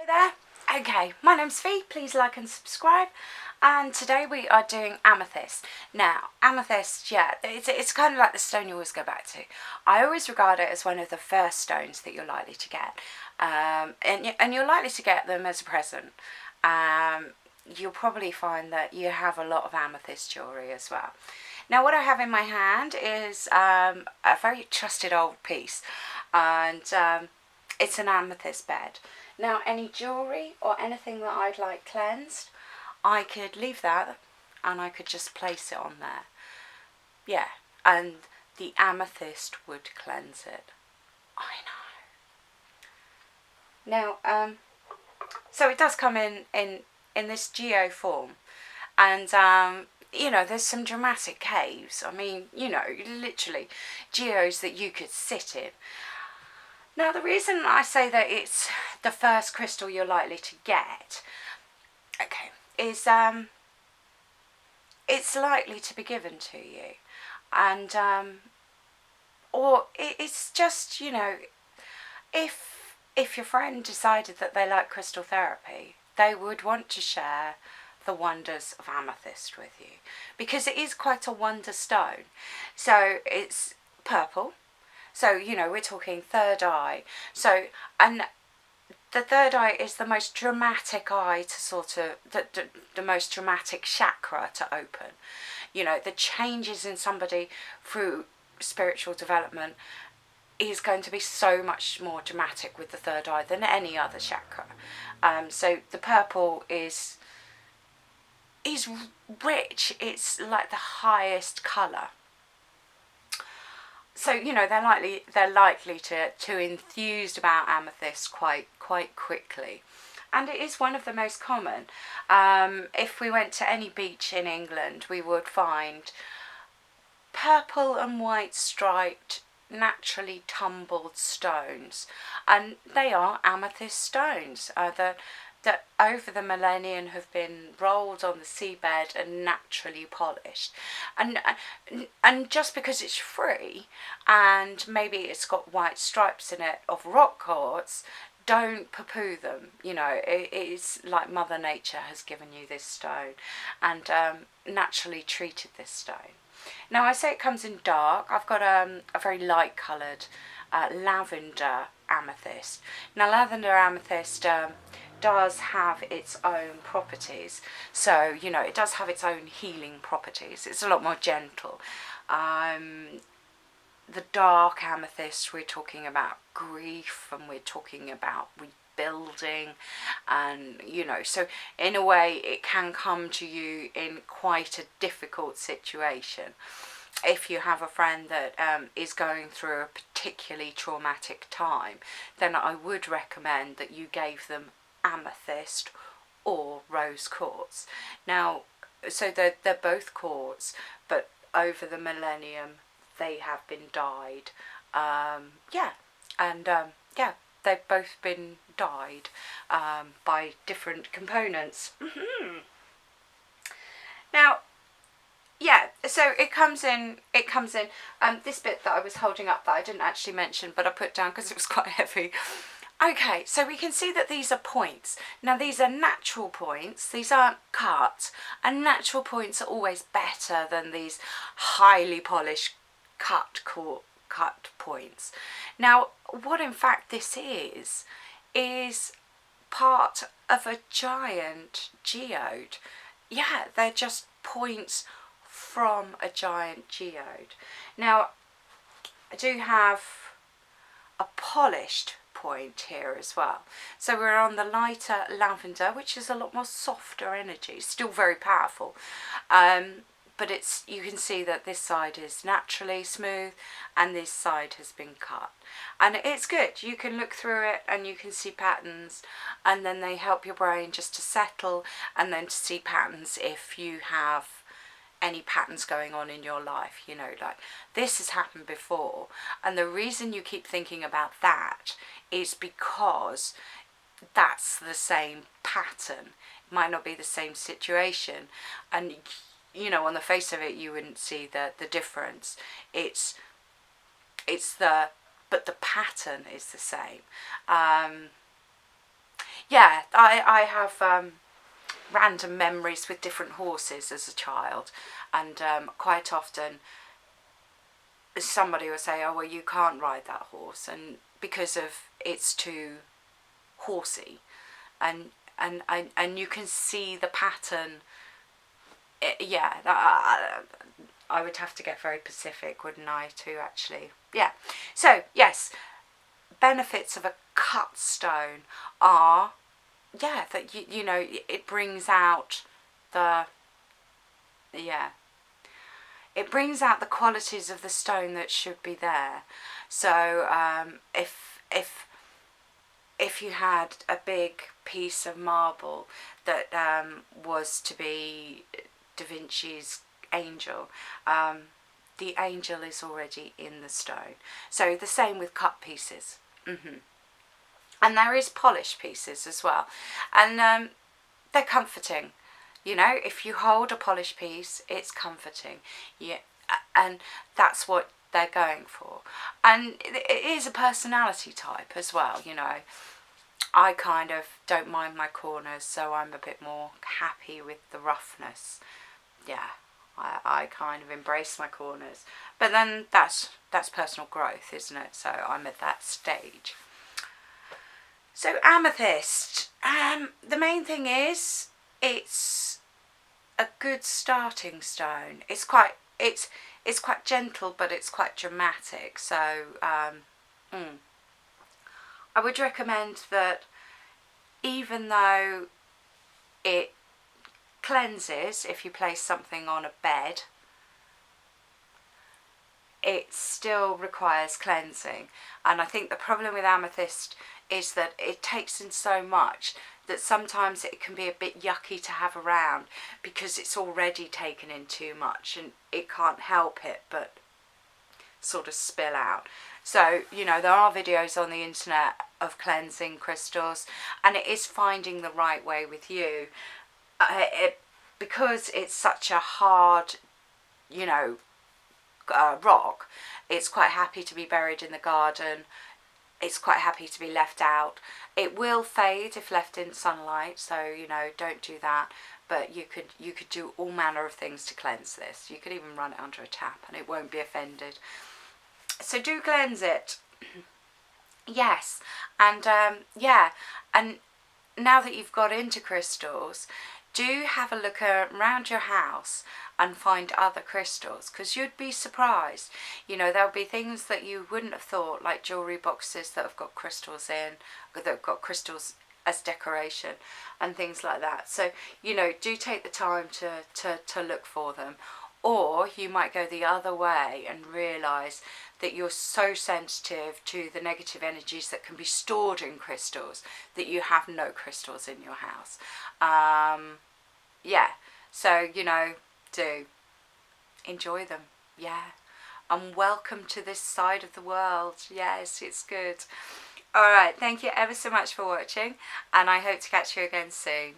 There. Okay, my name's Fee. Please like and subscribe. And today we are doing Amethyst. Now, Amethyst, yeah, it's kind of like the stone you always go back to. I always regard it as one of the first stones that you're likely to get. And you're likely to get them as a present. You'll probably find that you have a lot of amethyst jewellery as well. Now, what I have in my hand is a very trusted old piece. And it's an amethyst bed. Now, any jewellery or anything that I'd like cleansed, I could leave that and I could just place it on there. Yeah, and the amethyst would cleanse it. I know. Now, so it does come in this geo form. And, you know, there's some dramatic caves. I mean, you know, literally geos that you could sit in. Now, the reason I say that it's the first crystal you're likely to get, okay, is it's likely to be given to you. And, or it's just, you know, if your friend decided that they like crystal therapy, they would want to share the wonders of amethyst with you, because it is quite a wonder stone. So it's purple. So, you know, we're talking third eye. So, and the third eye is the most dramatic eye to sort of, the most dramatic chakra to open. You know, the changes in somebody through spiritual development is going to be so much more dramatic with the third eye than any other chakra. So the purple is rich. It's like the highest colour. So, you know, they're likely to enthuse about amethyst quite quickly. And it is one of the most common. If we went to any beach in England, we would find purple and white striped, naturally tumbled stones. And they are amethyst stones. That over the millennium have been rolled on the seabed and naturally polished. And just because it's free and maybe it's got white stripes in it of rock quartz, don't poo-poo them. You know, it is like Mother Nature has given you this stone and naturally treated this stone. Now, I say it comes in dark. I've got a very light coloured lavender amethyst. Now, lavender amethyst does have its own properties. So, you know, it does have its own healing properties. It's a lot more gentle. The dark amethyst, we're talking about grief and we're talking about rebuilding, and, you know, so in a way it can come to you in quite a difficult situation. If you have a friend that is going through a particularly traumatic time, then I would recommend that you gave them amethyst or rose quartz. Now, so they're both quartz, but over the millennium they have been dyed. Yeah, they've both been dyed by different components. Now, yeah, so it comes in this bit that I was holding up that I didn't actually mention, but I put down because it was quite heavy. Okay, so we can see that these are points. Now, these are natural points. These aren't cut. And natural points are always better than these highly polished cut points. Now, what in fact this is part of a giant geode. Yeah, they're just points from a giant geode. Now, I do have a polished point here as well. So we're on the lighter lavender, which is a lot more softer energy, still very powerful. But it's, you can see that this side is naturally smooth and this side has been cut. And it's good. You can look through it and you can see patterns, and then they help your brain just to settle and then to see patterns if you have any patterns going on in your life. You know, like this has happened before, and the reason you keep thinking about that is because that's the same pattern. It might not be the same situation, and you know, on the face of it you wouldn't see the difference. But the pattern is the same. yeah, I have random memories with different horses as a child, and quite often somebody will say, oh well, you can't ride that horse, and because of it's too horsey, and and you can see the pattern. Yeah, I would have to get very specific, wouldn't I, to actually, yeah. So yes, benefits of a cut stone are, yeah, that you know, it brings out the, yeah, it brings out the qualities of the stone that should be there. So if you had a big piece of marble that was to be Da Vinci's angel, the angel is already in the stone. So the same with cut pieces. And there is polished pieces as well, and they're comforting. You know, if you hold a polished piece, it's comforting. Yeah, and that's what they're going for. And it is a personality type as well. You know, I kind of don't mind my corners, so I'm a bit more happy with the roughness. Yeah, I kind of embrace my corners, but then that's personal growth, isn't it? So I'm at that stage. So amethyst, the main thing is it's a good starting stone. It's quite gentle, but it's quite dramatic. So I would recommend that, even though it cleanses if you place something on a bed, it still requires cleansing. And I think the problem with amethyst is that it takes in so much that sometimes it can be a bit yucky to have around, because it's already taken in too much and it can't help it but sort of spill out. So, you know, there are videos on the internet of cleansing crystals, and it is finding the right way with you. Because it's such a hard, you know, rock, it's quite happy to be buried in the garden. It's quite happy to be left out. It will fade if left in sunlight, so you know, don't do that. But you could do all manner of things to cleanse this. You could even run it under a tap and it won't be offended. So do cleanse it. Yes, and yeah, and now that you've got into crystals, do have a look around your house and find other crystals, because you'd be surprised. You know, there'll be things that you wouldn't have thought, like jewellery boxes that have got crystals in, that have got crystals as decoration and things like that. So, you know, do take the time to look for them. Or you might go the other way and realise that you're so sensitive to the negative energies that can be stored in crystals that you have no crystals in your house. Yeah, so, you know, do enjoy them. Yeah, and welcome to this side of the world. Yes, it's good. All right, thank you ever so much for watching, and I hope to catch you again soon.